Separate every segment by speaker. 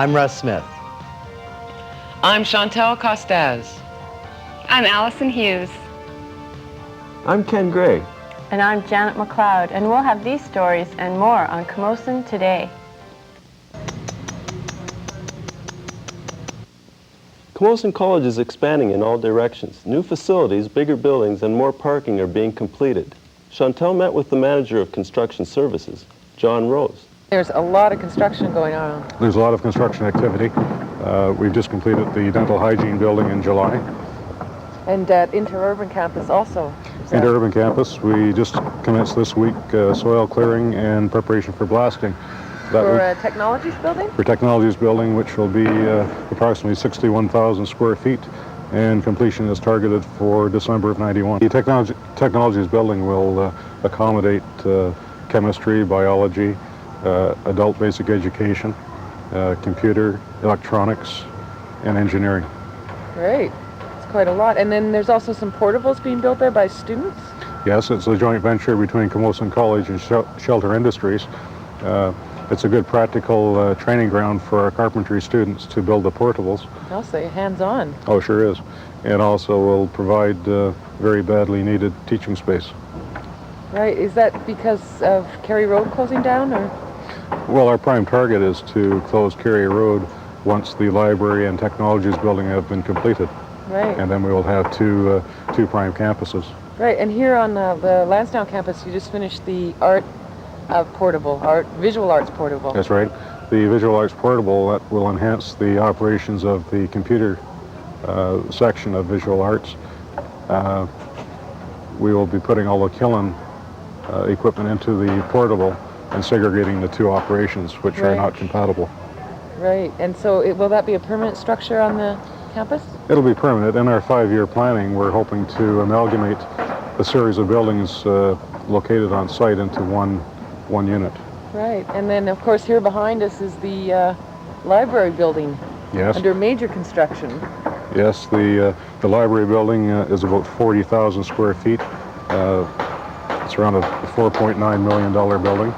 Speaker 1: I'm Russ Smith.
Speaker 2: I'm Chantal Costaz.
Speaker 3: I'm Alison Hughes.
Speaker 4: I'm Ken Gray.
Speaker 5: And I'm Janet McLeod, and we'll have these stories and more on Camosun Today.
Speaker 4: Camosun College is expanding in all directions. New facilities, bigger buildings, and more parking are being completed. Chantal met with the manager of construction services, John Rose.
Speaker 2: There's a lot of construction going on.
Speaker 6: There's a lot of construction activity. We've just completed the dental hygiene building in July.
Speaker 2: And at Interurban Campus also.
Speaker 6: Interurban Campus, we just commenced this week soil clearing and preparation for blasting.
Speaker 2: For Technologies building?
Speaker 6: For Technologies building, which will be approximately 61,000 square feet, and completion is targeted for December of '91. The Technologies building will accommodate chemistry, biology, adult basic education, computer, electronics, and engineering.
Speaker 2: Great. It's quite a lot. And then there's also some portables being built there by students?
Speaker 6: Yes, it's a joint venture between Camosun College and Shelter Industries. It's a good practical training ground for our carpentry students to build the portables.
Speaker 2: Also, hands-on.
Speaker 6: Oh, sure is. And also will provide very badly needed teaching space.
Speaker 2: Right. Is that because of Carey Road closing down, or?
Speaker 6: Well, our prime target is to close Carey Road once the library and technologies building have been completed.
Speaker 2: Right.
Speaker 6: And then we will have two prime campuses.
Speaker 2: Right. And here on the Lansdowne campus, you just finished the visual arts portable.
Speaker 6: That's right. The visual arts portable that will enhance the operations of the computer section of visual arts. We will be putting all the Killen equipment into the portable and segregating the two operations, which are not compatible.
Speaker 2: Right. And so will that be a permanent structure on the campus?
Speaker 6: It'll be permanent. In our 5-year planning, we're hoping to amalgamate a series of buildings located on site into one unit.
Speaker 2: Right. And then, of course, here behind us is the library building.
Speaker 6: Yes.
Speaker 2: Under major construction.
Speaker 6: Yes, the library building is about 40,000 square feet. It's around a $4.9 million building,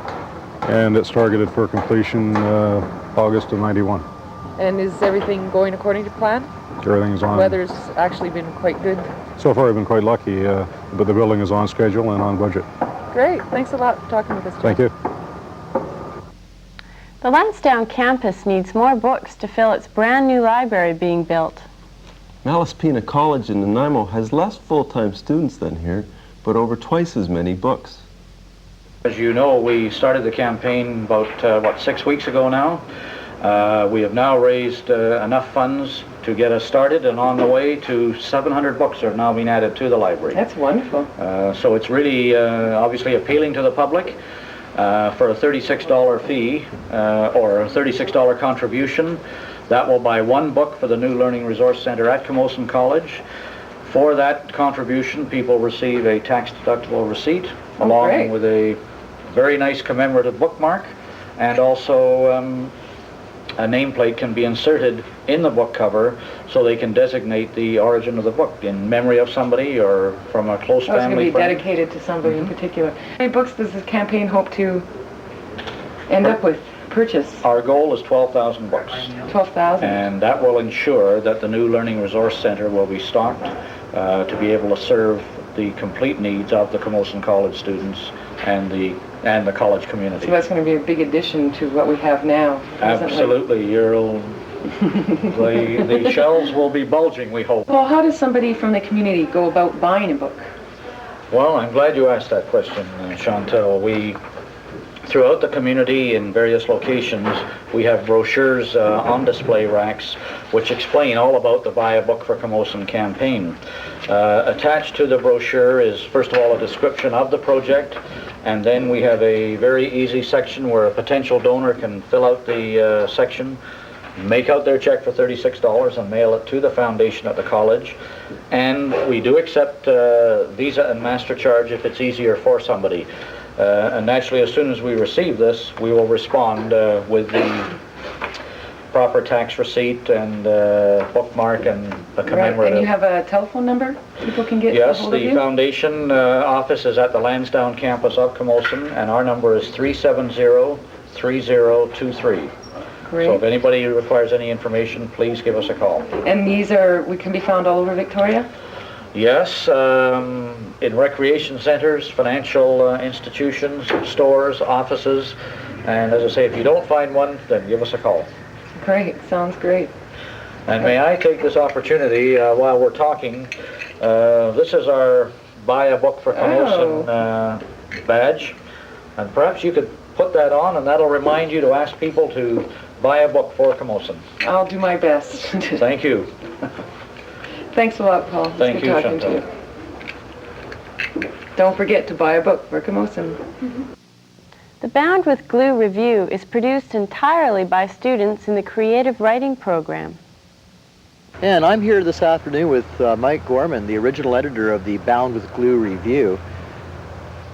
Speaker 6: and it's targeted for completion August of '91.
Speaker 2: And is everything going according to plan?
Speaker 6: Everything's on.
Speaker 2: Weather's actually been quite good.
Speaker 6: So far, I've been quite lucky, but the building is on schedule and on budget.
Speaker 2: Great. Thanks a lot for talking with us, John.
Speaker 6: Thank you.
Speaker 5: The Lansdowne campus needs more books to fill its brand new library being built.
Speaker 4: Malaspina College in Nanaimo has less full-time students than here, but over twice as many books.
Speaker 7: As you know, we started the campaign about 6 weeks ago now. We have now raised enough funds to get us started, and on the way to 700 books are now being added to the library.
Speaker 2: That's wonderful.
Speaker 7: So it's really obviously appealing to the public for a $36 fee or a $36 contribution. That will buy one book for the new Learning Resource Center at Camosun College. For that contribution, people receive a tax-deductible receipt along with a very nice commemorative bookmark, and also a nameplate can be inserted in the book cover so they can designate the origin of the book in memory of somebody or from a close family friend.
Speaker 2: It's going to be dedicated to somebody in particular. How many books does this campaign hope to end up with? Purchase?
Speaker 7: Our goal is 12,000 books.
Speaker 2: 12,000.
Speaker 7: And that will ensure that the new Learning Resource Center will be stocked to be able to serve the complete needs of the Camosun College students and the college community.
Speaker 2: So that's going to be a big addition to what we have now.
Speaker 7: Absolutely. The shelves will be bulging, we hope.
Speaker 2: Well, how does somebody from the community go about buying a book?
Speaker 7: Well, I'm glad you asked that question, Chantal. Throughout the community in various locations, we have brochures on display racks which explain all about the Buy a Book for Camosun campaign. Attached to the brochure is, first of all, a description of the project, and then we have a very easy section where a potential donor can fill out the section, make out their check for $36 and mail it to the foundation at the college. And we do accept Visa and MasterCharge if it's easier for somebody. And naturally, as soon as we receive this, we will respond with the proper tax receipt and bookmark and a commemorative.
Speaker 2: Right. And you have a telephone number people can get a hold of you?
Speaker 7: Yes, the foundation office is at the Lansdowne campus of Camosun, and our number is 370-3023.
Speaker 2: Great.
Speaker 7: So if anybody requires any information, please give us a call.
Speaker 2: And we can be found all over Victoria?
Speaker 7: Yes, in recreation centers, financial institutions, stores, offices, and as I say, if you don't find one, then give us a call.
Speaker 2: Great, sounds great.
Speaker 7: And may I take this opportunity while we're talking, this is our Buy a Book for Camosun badge, and perhaps you could put that on and that'll remind you to ask people to buy a book for Camosun.
Speaker 2: I'll do my best.
Speaker 7: Thank you.
Speaker 2: Thanks a lot, Paul.
Speaker 7: Thank you,
Speaker 2: talking to
Speaker 7: Chantal.
Speaker 2: you. Don't forget to buy a book for Camosun.
Speaker 5: The Bound with Glue review is produced entirely by students in the creative writing program.
Speaker 1: And I'm here this afternoon with Mike Gorman, the original editor of the Bound with Glue review.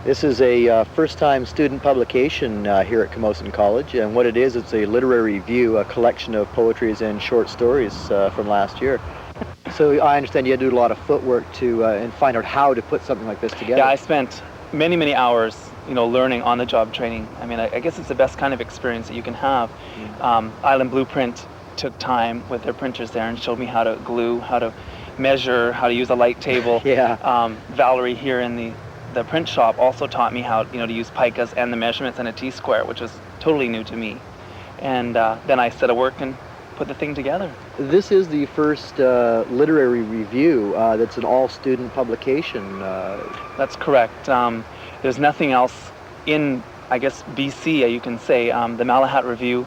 Speaker 1: This is a first-time student publication here at Camosun College, and what it is, it's a literary review, a collection of poetries and short stories from last year. So I understand you had to do a lot of footwork to and find out how to put something like this together.
Speaker 8: Yeah, I spent many hours, learning on-the-job training. I mean, I guess it's the best kind of experience that you can have. Island Blueprint took time with their printers there and showed me how to glue, how to measure, how to use a light table.
Speaker 1: Yeah.
Speaker 8: Valerie here in the print shop also taught me how, to use picas and the measurements and a T-square, which was totally new to me. And then I set to work and put the thing together.
Speaker 1: This is the first literary review that's an all-student publication.
Speaker 8: That's correct. There's nothing else in, I guess, BC, you can say. The Malahat Review,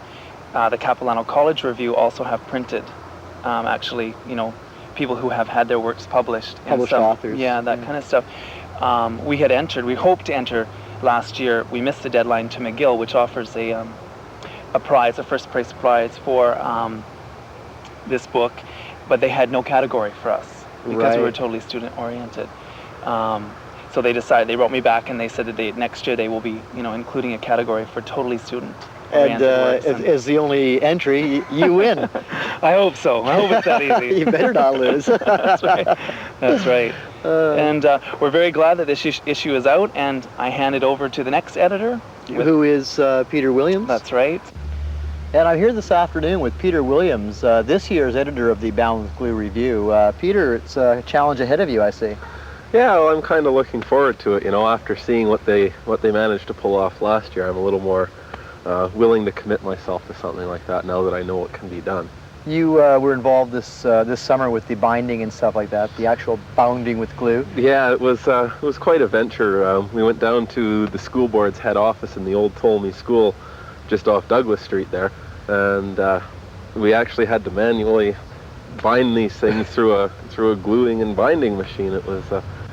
Speaker 8: the Capilano College Review also have printed, actually, people who have had their works published.
Speaker 1: Published authors.
Speaker 8: Yeah, that kind of stuff. We hoped to enter last year. We missed the deadline to McGill, which offers a prize, a first place prize for this book, but they had no category for us because we were totally student oriented. So they wrote me back and they said that next year they will be, including a category for totally student
Speaker 1: And as the only entry, you win.
Speaker 8: I hope so. I hope it's that easy.
Speaker 1: You better not lose.
Speaker 8: That's right. That's right. And we're very glad that this issue is out, and I hand it over to the next editor.
Speaker 1: Who is Peter Williams.
Speaker 8: That's right.
Speaker 1: And I'm here this afternoon with Peter Williams, this year's editor of the Bound with Glue review. Peter, it's a challenge ahead of you, I see.
Speaker 4: Yeah, well, I'm kind of looking forward to it. After seeing what they managed to pull off last year, I'm a little more willing to commit myself to something like that now that I know what can be done.
Speaker 1: You were involved this summer with the binding and stuff like that, the actual bounding with glue.
Speaker 4: Yeah, it was quite a venture. We went down to the school board's head office in the old Tolmie School, just off Douglas Street there, and we actually had to manually bind these things through a gluing and binding machine. It was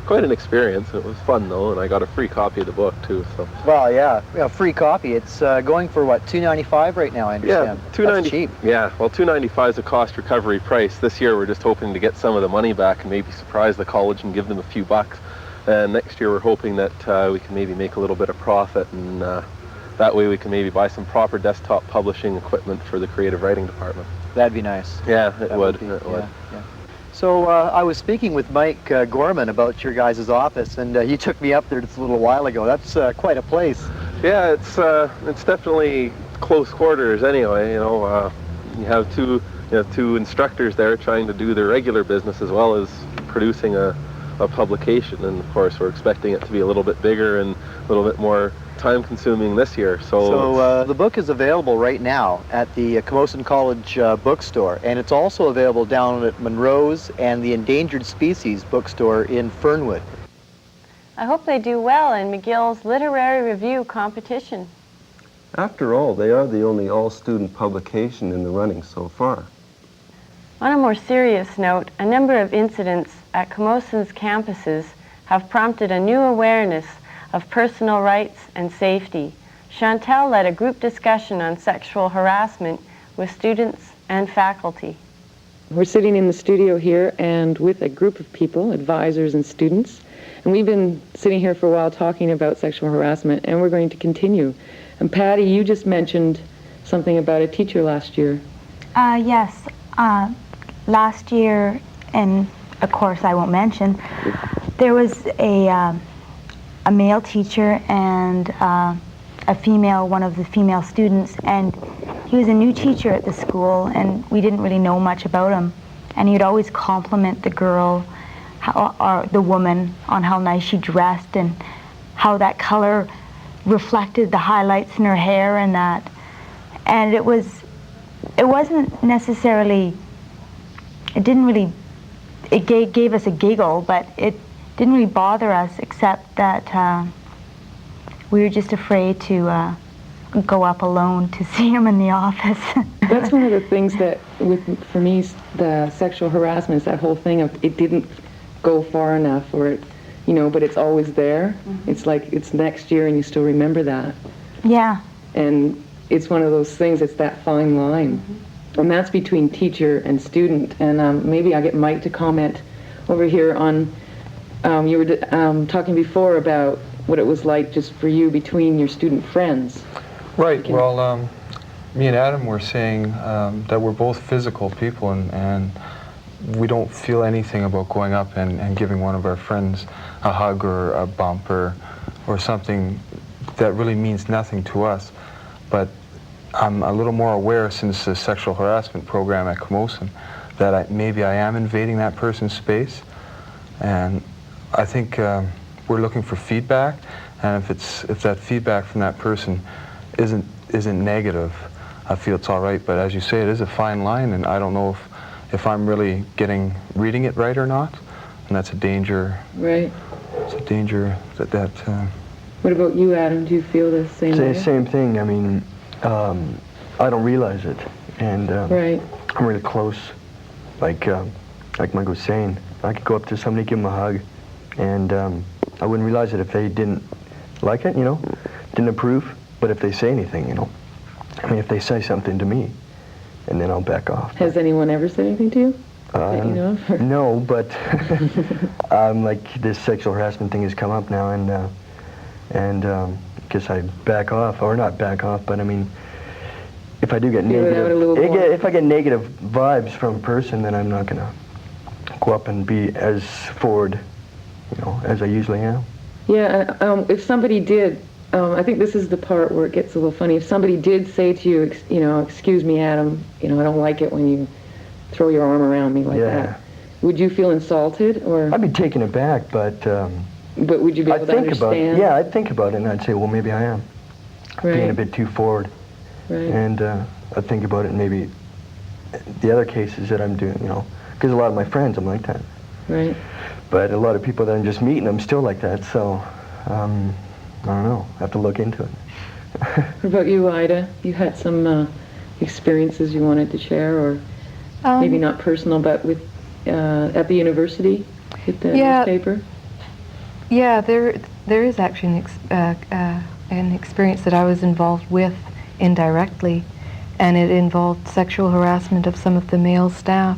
Speaker 4: quite an experience. It was fun though, and I got a free copy of the book too. So.
Speaker 1: Well, yeah, free copy. It's going for what, $2.95 right now, I understand.
Speaker 4: Yeah, $2.90.
Speaker 1: That's cheap.
Speaker 4: Yeah, well, $2.95 is a cost recovery price. This year we're just hoping to get some of the money back and maybe surprise the college and give them a few bucks. And next year we're hoping that we can maybe make a little bit of profit, and that way we can maybe buy some proper desktop publishing equipment for the creative writing department.
Speaker 1: That'd be nice.
Speaker 4: Yeah, it would.
Speaker 1: It would. Yeah. So I was speaking with Mike Gorman about your guys' office, and you took me up there just a little while ago. That's quite a place.
Speaker 4: Yeah, it's definitely close quarters anyway. You have two instructors there trying to do their regular business as well as producing a publication, and of course we're expecting it to be a little bit bigger and a little bit more time-consuming this year.
Speaker 1: So the book is available right now at the Camosun College bookstore, and it's also available down at Monroe's and the Endangered Species bookstore in Fernwood.
Speaker 5: I hope they do well in McGill's literary review competition.
Speaker 4: After all, they are the only all-student publication in the running so far.
Speaker 5: On a more serious note, a number of incidents at Camosun's campuses have prompted a new awareness of personal rights and safety. Chantal led a group discussion on sexual harassment with students and faculty.
Speaker 2: We're sitting in the studio here and with a group of people, advisors and students, and we've been sitting here for a while talking about sexual harassment, and we're going to continue. And Patty, you just mentioned something about a teacher last year.
Speaker 9: Yes. Last year, and of course I won't mention, there was a male teacher and one of the female students, and he was a new teacher at the school, and we didn't really know much about him. And he'd always compliment the girl, or the woman, on how nice she dressed and how that color reflected the highlights in her hair and that. And it wasn't necessarily, it gave us a giggle, but it didn't really bother us, except that we were just afraid to go up alone to see him in the office.
Speaker 2: That's one of the things that, for me, the sexual harassment is that whole thing of it didn't go far enough, or it, but it's always there. Mm-hmm. It's like it's next year and you still remember that.
Speaker 9: Yeah.
Speaker 2: And it's one of those things, it's that fine line. Mm-hmm. And that's between teacher and student. And maybe I'll get Mike to comment over here on, you were talking before about what it was like just for you between your student friends.
Speaker 10: Right. Well, me and Adam were saying that we're both physical people, and we don't feel anything about going up and giving one of our friends a hug or a bump or something that really means nothing to us. But I'm a little more aware since the sexual harassment program at Camosun that maybe I am invading that person's space, and I think we're looking for feedback, and if that feedback from that person isn't negative, I feel it's all right. But as you say, it is a fine line, and I don't know if I'm really reading it right or not, and that's a danger.
Speaker 2: Right.
Speaker 10: It's a danger that.
Speaker 2: What about you, Adam? Do you feel the same way?
Speaker 11: Same thing. I mean, I don't realize it, and
Speaker 2: right.
Speaker 11: I'm really close. Like Mike was saying, I could go up to somebody, give them a hug, and I wouldn't realize it if they didn't like it, didn't approve. But if they say anything, I mean, if they say something to me, and then I'll back off.
Speaker 2: Has anyone ever said anything to you? That you know of?
Speaker 11: No, but like this sexual harassment thing has come up now, and I guess I back off, or not back off, but I mean, if I do get if I get negative vibes from a person, then I'm not gonna go up and be as forward, as I usually am.
Speaker 2: Yeah, if somebody did. I think this is the part where it gets a little funny. If somebody did say to you, excuse me, Adam, I don't like it when you throw your arm around me like that. Would you feel insulted, or?
Speaker 11: I'd be taken aback, but
Speaker 2: would you be able to understand?
Speaker 11: I'd think about it, and I'd say, well, maybe I am being a bit too forward.
Speaker 2: Right.
Speaker 11: And I'd think about it, and maybe the other cases that I'm doing, because a lot of my friends, I'm like that.
Speaker 2: Right.
Speaker 11: But a lot of people that I'm just meeting, I'm still like that, so. I don't know. I have to look into it.
Speaker 2: What about you, Ida? You had some experiences you wanted to share, or maybe not personal, but with at the university with the newspaper?
Speaker 12: Yeah, there is actually an experience that I was involved with indirectly, and it involved sexual harassment of some of the male staff.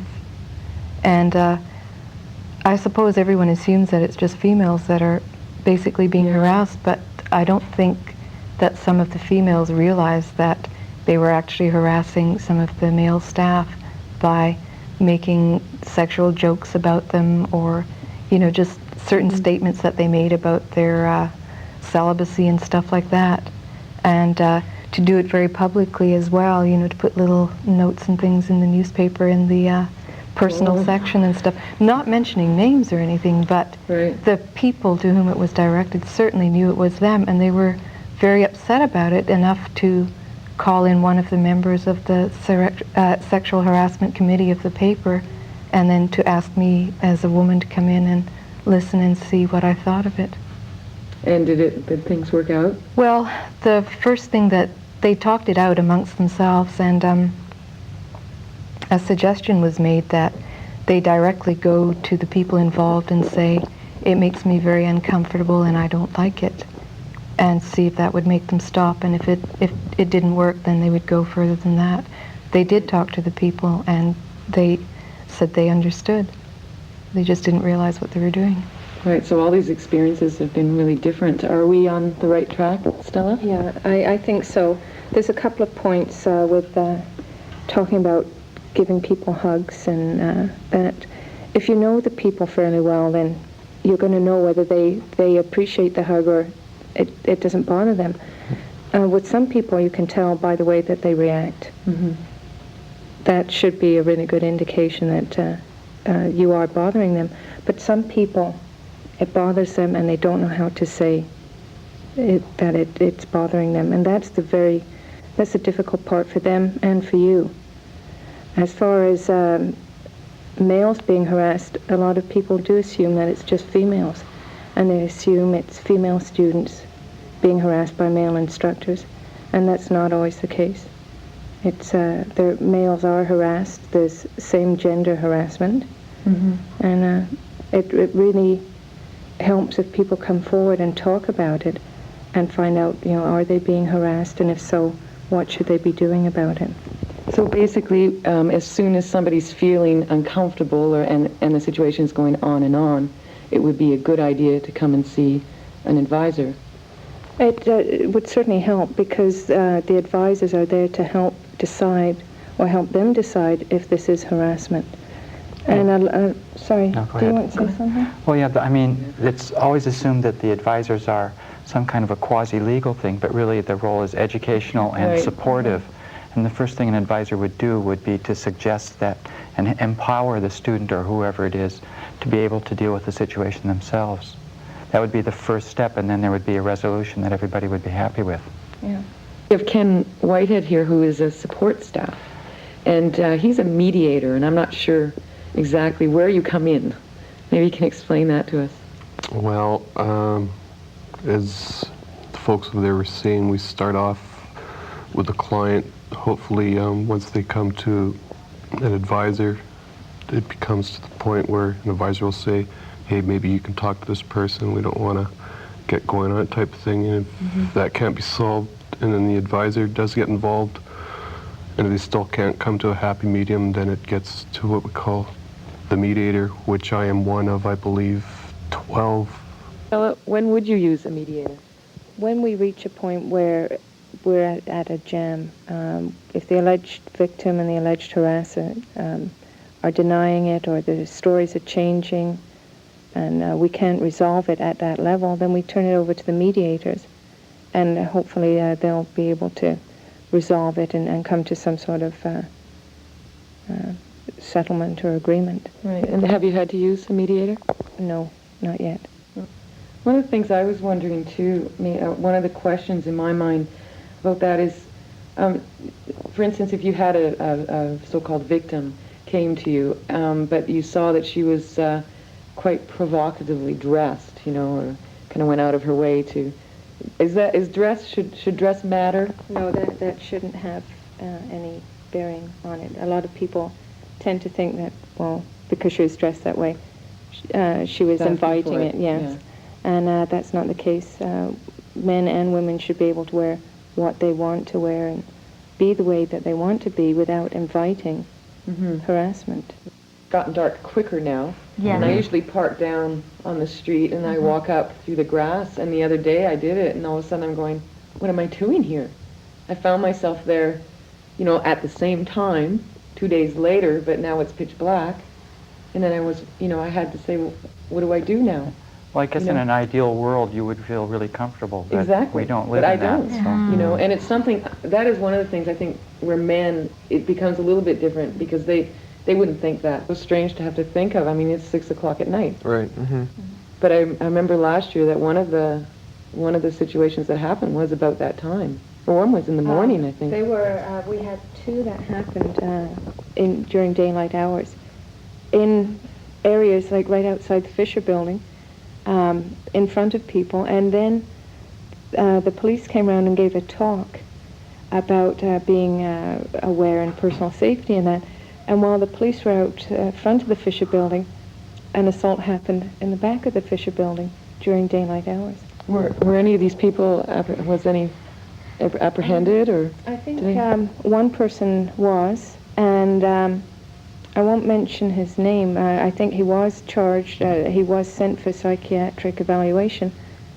Speaker 12: And I suppose everyone assumes that it's just females that are basically being harassed, but I don't think that some of the females realized that they were actually harassing some of the male staff by making sexual jokes about them, or just certain statements that they made about their celibacy and stuff like that. And to do it very publicly as well, to put little notes and things in the newspaper in the personal section and stuff, not mentioning names or anything, but the people to whom it was directed certainly knew it was them, and they were very upset about it, enough to call in one of the members of the sexual harassment committee of the paper, and then to ask me as a woman to come in and listen and see what I thought of it.
Speaker 2: And did things work out?
Speaker 12: Well, the first thing that they talked it out amongst themselves, and a suggestion was made that they directly go to the people involved and say, it makes me very uncomfortable and I don't like it, and see if that would make them stop. And if it didn't work, then they would go further than that. They did talk to the people, and they said they understood. They just didn't realize what they were doing.
Speaker 2: Right, so all these experiences have been really different. Are we on the right track, Stella?
Speaker 3: Yeah, I think so. There's a couple of points with talking about giving people hugs, and that if you know the people fairly well, then you're going to know whether they appreciate the hug or it doesn't bother them. With some people, you can tell by the way that they react. That should be a really good indication that you are bothering them. But some people, it bothers them and they don't know how to say it's bothering them. And that's the difficult part for them and for you. As far as males being harassed, a lot of people do assume that it's just females. And they assume it's female students being harassed by male instructors. And that's not always the case. Males are harassed. There's same gender harassment. And it really helps if people come forward and talk about it and find out, are they being harassed, and if so, what should they be doing about it?
Speaker 2: So basically, as soon as somebody's feeling uncomfortable and the situation's going on and on, it would be a good idea to come and see an advisor.
Speaker 3: It would certainly help, because the advisors are there to help decide, or help them decide, if this is harassment. And sorry,
Speaker 13: no, go
Speaker 3: do you
Speaker 13: ahead.
Speaker 3: want to say something?
Speaker 13: Well, yeah, I mean, it's always assumed that the advisors are some kind of a quasi-legal thing, but really their role is educational and supportive. And the first thing an advisor would do would be to suggest that and empower the student or whoever it is to be able to deal with the situation themselves. That would be the first step, and then there would be a resolution that everybody would be happy with.
Speaker 2: Yeah. We have Ken Whitehead here, who is a support staff, and he's a mediator, and I'm not sure exactly where you come in. Maybe you can explain that to us.
Speaker 14: Well, as the folks over there were saying, we start off with the client. Hopefully, once they come to an advisor, it becomes to the point where an advisor will say, hey, maybe you can talk to this person, we don't want to get going on it, type of thing. And if that can't be solved, and then the advisor does get involved, and if they still can't come to a happy medium, then it gets to what we call the mediator, which I am one of, I believe, 12.
Speaker 2: When would you use a mediator?
Speaker 3: When we reach a point where we're at a jam, if the alleged victim and the alleged harasser are denying it, or the stories are changing, and we can't resolve it at that level, then we turn it over to the mediators, and hopefully they'll be able to resolve it and come to some sort of settlement or agreement.
Speaker 2: Right. And have you had to use a mediator?
Speaker 3: No, not yet.
Speaker 2: One of the things I was wondering too, one of the questions in my mind about that is, for instance, if you had a so-called victim came to you, but you saw that she was quite provocatively dressed, or kind of went out of her way to, should dress matter?
Speaker 3: No, that shouldn't have any bearing on it. A lot of people tend to think that, well, because she was dressed that way, she was inviting it, yes. Yeah. And that's not the case. Men and women should be able to wear what they want to wear and be the way that they want to be without inviting harassment.
Speaker 2: It's gotten dark quicker now.
Speaker 9: Yeah.
Speaker 2: And I usually park down on the street and I walk up through the grass, and the other day I did it, and all of a sudden I'm going, what am I doing here? I found myself there, at the same time, 2 days later, but now it's pitch black. And then I was, I had to say, well, what do I do now?
Speaker 13: Well, I guess in an ideal world you would feel really comfortable, but
Speaker 2: exactly.
Speaker 13: we don't live in that.
Speaker 2: But I don't,
Speaker 13: so.
Speaker 2: And it's something, that is one of the things I think where men, it becomes a little bit different, because they wouldn't think that. It was strange to have to think of. I mean, it's 6 o'clock at night.
Speaker 14: Right.
Speaker 2: But I remember last year that one of the situations that happened was about that time. Or one was in the morning, I think.
Speaker 3: They were, we had two that happened during daylight hours in areas like right outside the Fisher building, in front of people, and then the police came around and gave a talk about being aware and personal safety and that. And while the police were out front of the Fisher building, an assault happened in the back of the Fisher building during daylight hours.
Speaker 2: Were any of these people, was any apprehended, or?
Speaker 3: I think one person was, and I won't mention his name. I think he was charged, he was sent for psychiatric evaluation,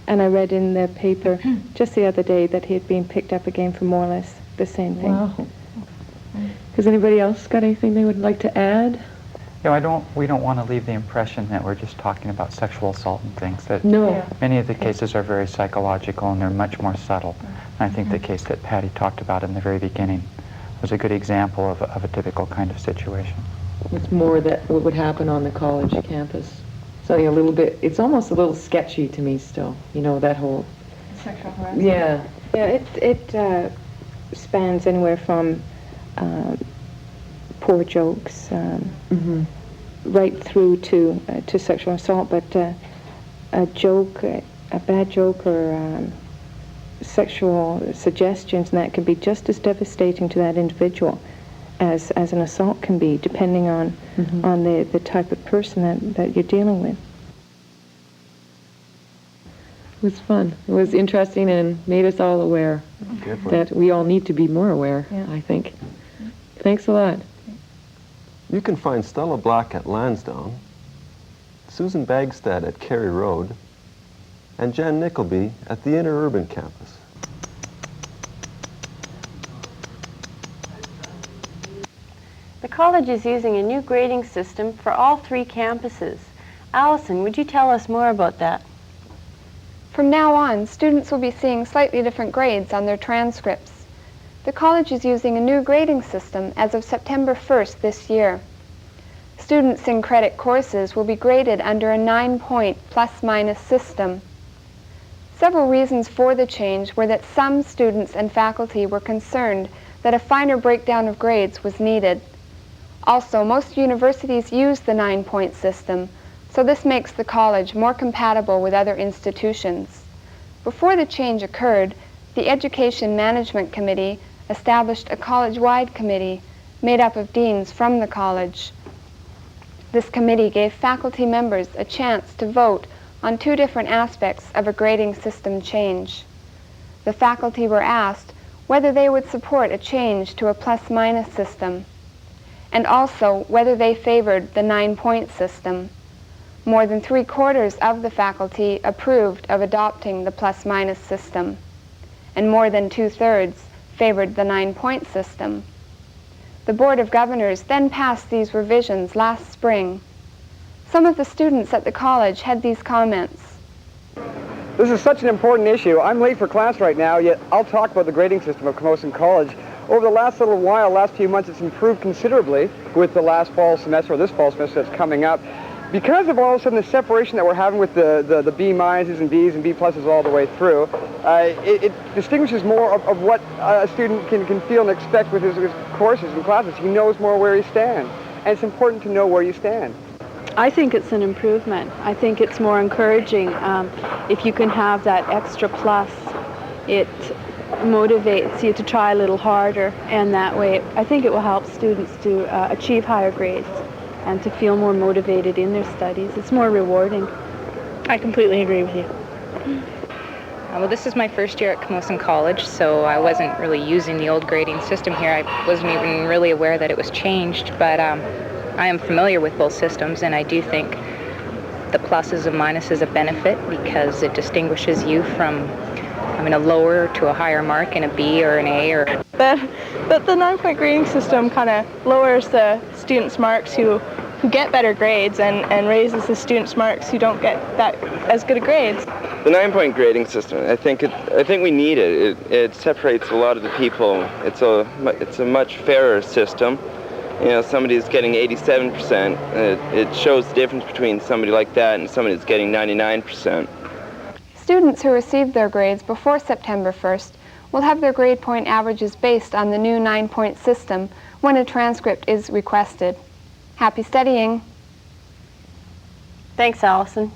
Speaker 3: and I read in the paper just the other day that he had been picked up again for more or less the same thing.
Speaker 2: Wow. Has anybody else got anything they would like to add?
Speaker 13: You know, we don't want to leave the impression that we're just talking about sexual assault and things. That
Speaker 2: No.
Speaker 13: Many of the cases are very psychological and they're much more subtle. And I think the case that Patty talked about in the very beginning was a good example of a typical kind of situation.
Speaker 2: It's more that what would happen on the college campus. Something a little bit, it's almost a little sketchy to me still, you know, that whole...
Speaker 3: Sexual harassment?
Speaker 2: Yeah.
Speaker 3: Yeah, it spans anywhere from poor jokes right through to sexual assault, but a joke, a bad joke or sexual suggestions, and that can be just as devastating to that individual as an assault can be, depending on the type of person that you're dealing with.
Speaker 2: It was fun. It was interesting and made us all aware that we all need to be more aware, I think. Thanks a lot.
Speaker 15: You can find Stella Black at Lansdowne, Susan Bagstad at Cary Road, and Jan Nickleby at the interurban campus.
Speaker 5: The college is using a new grading system for all 3 campuses. Alison, would you tell us more about that?
Speaker 16: From now on, students will be seeing slightly different grades on their transcripts. The college is using a new grading system as of September 1st this year. Students in credit courses will be graded under a 9-point plus-minus system. Several reasons for the change were that some students and faculty were concerned that a finer breakdown of grades was needed. Also, most universities use the 9-point system, so this makes the college more compatible with other institutions. Before the change occurred, the Education Management Committee established a college-wide committee made up of deans from the college. This committee gave faculty members a chance to vote on 2 different aspects of a grading system change. The faculty were asked whether they would support a change to a plus-minus system, and also whether they favored the 9-point system. More than 3/4 of the faculty approved of adopting the plus-minus system, and more than 2/3 favored the 9-point system. The Board of Governors then passed these revisions last spring. Some of the students at the college had these comments.
Speaker 17: This is such an important issue. I'm late for class right now, yet I'll talk about the grading system of Camosun College. Over the last little while, last few months, it's improved considerably with the last fall semester, or this fall semester that's coming up. Because of all of a sudden the separation that we're having with the B minuses and Bs and B pluses all the way through, it distinguishes more of what a student can feel and expect with his courses and classes. He knows more where he stands, and it's important to know where you stand.
Speaker 18: I think it's an improvement. I think it's more encouraging. If you can have that extra plus, it motivates you to try a little harder, and that way I think it will help students to achieve higher grades and to feel more motivated in their studies. It's more rewarding.
Speaker 19: I completely agree with you. Well, this is my first year at Camosun College, so I wasn't really using the old grading system here. I wasn't even really aware that it was changed, but I am familiar with both systems, and I do think the pluses and minuses a benefit because it distinguishes you from a lower to a higher mark in a B or an A. Or
Speaker 20: But the 9-point grading system kind of lowers the students' marks who get better grades and raises the students' marks who don't get that as good grades.
Speaker 21: The 9-point grading system, I think we need it. It separates a lot of the people. It's a much fairer system. You know, somebody who's getting 87%, it shows the difference between somebody like that and somebody who's getting 99%.
Speaker 16: Students who received their grades before September 1st will have their grade point averages based on the new 9-point system when a transcript is requested. Happy studying.
Speaker 5: Thanks, Alison.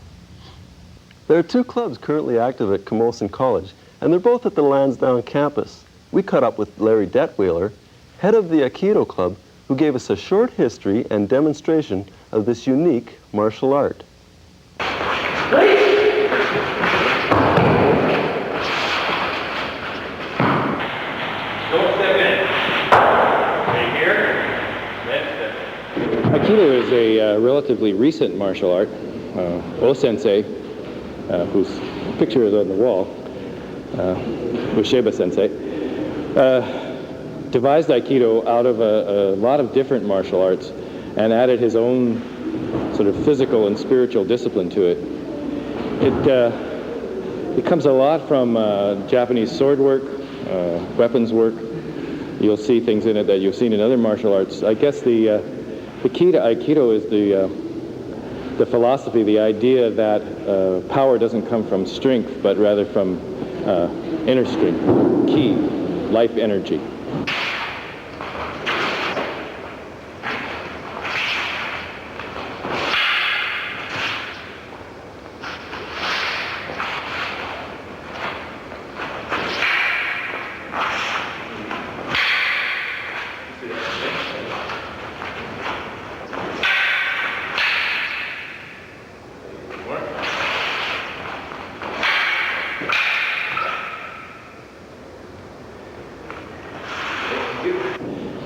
Speaker 15: There are 2 clubs currently active at Camosun College, and they're both at the Lansdowne campus. We caught up with Larry Detweiler, head of the Aikido Club, who gave us a short history and demonstration of this unique martial art.
Speaker 22: Aikido is a relatively recent martial art. O-sensei, whose picture is on the wall, Usheba-sensei, devised Aikido out of a lot of different martial arts and added his own sort of physical and spiritual discipline to it. It comes a lot from Japanese sword work, weapons work. You'll see things in it that you've seen in other martial arts. I guess the key to Aikido is the philosophy, the idea that power doesn't come from strength, but rather from inner strength, ki, life energy.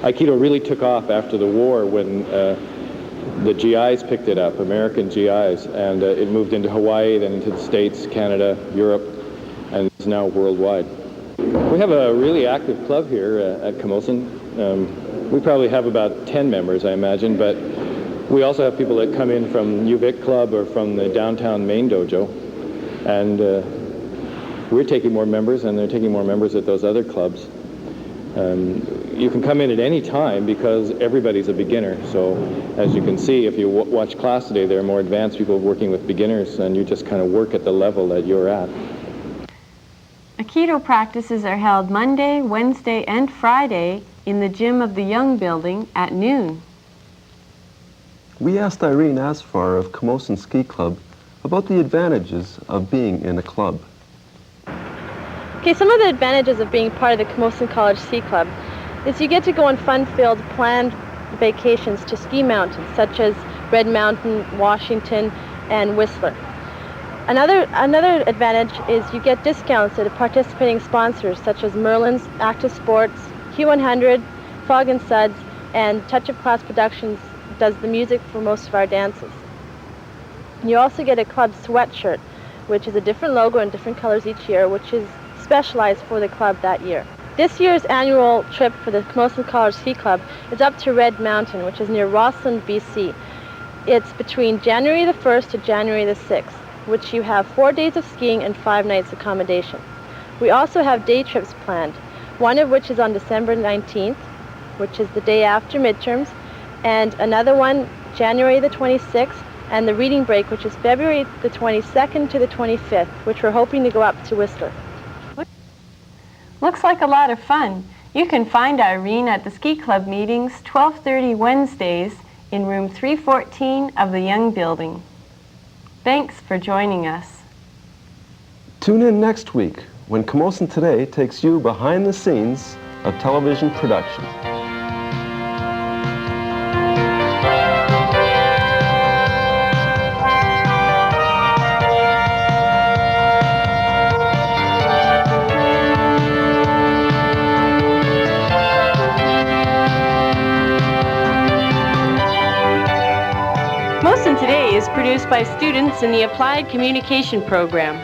Speaker 22: Aikido really took off after the war when the GIs picked it up, American GIs, and it moved into Hawaii, then into the States, Canada, Europe, and it's now worldwide. We have a really active club here at Camosun. We probably have about 10 members, I imagine, but we also have people that come in from UVic Club or from the downtown main dojo, and we're taking more members, and they're taking more members at those other clubs. You can come in at any time because everybody's a beginner. So as you can see, if you watch class today, there are more advanced people working with beginners, and you just kind of work at the level that you're at.
Speaker 5: Aikido practices are held Monday, Wednesday, and Friday in the gym of the Young Building at noon.
Speaker 15: We asked Irene Asfar of Camosun Ski Club about the advantages of being in a club.
Speaker 20: Okay, some of the advantages of being part of the Camosun College Ski Club is you get to go on fun-filled planned vacations to ski mountains such as Red Mountain, Washington, and Whistler. Another advantage is you get discounts at participating sponsors such as Merlin's, Active Sports, Q100, Fog and Suds, and Touch of Class Productions does the music for most of our dances. You also get a club sweatshirt, which is a different logo and different colors each year, which is specialized for the club that year. This year's annual trip for the Camosun College Ski Club is up to Red Mountain, which is near Rossland, BC. It's between January the 1st to January the 6th, which you have 4 days of skiing and 5 nights accommodation. We also have day trips planned, one of which is on December 19th, which is the day after midterms, and another one January the 26th, and the reading break, which is February the 22nd to the 25th, which we're hoping to go up to Whistler.
Speaker 5: Looks like a lot of fun. You can find Irene at the Ski Club meetings 12:30 Wednesdays in room 314 of the Young Building. Thanks for joining us.
Speaker 15: Tune in next week when Camosun Today takes you behind the scenes of television production.
Speaker 5: Camosun Today is produced by students in the Applied Communication program.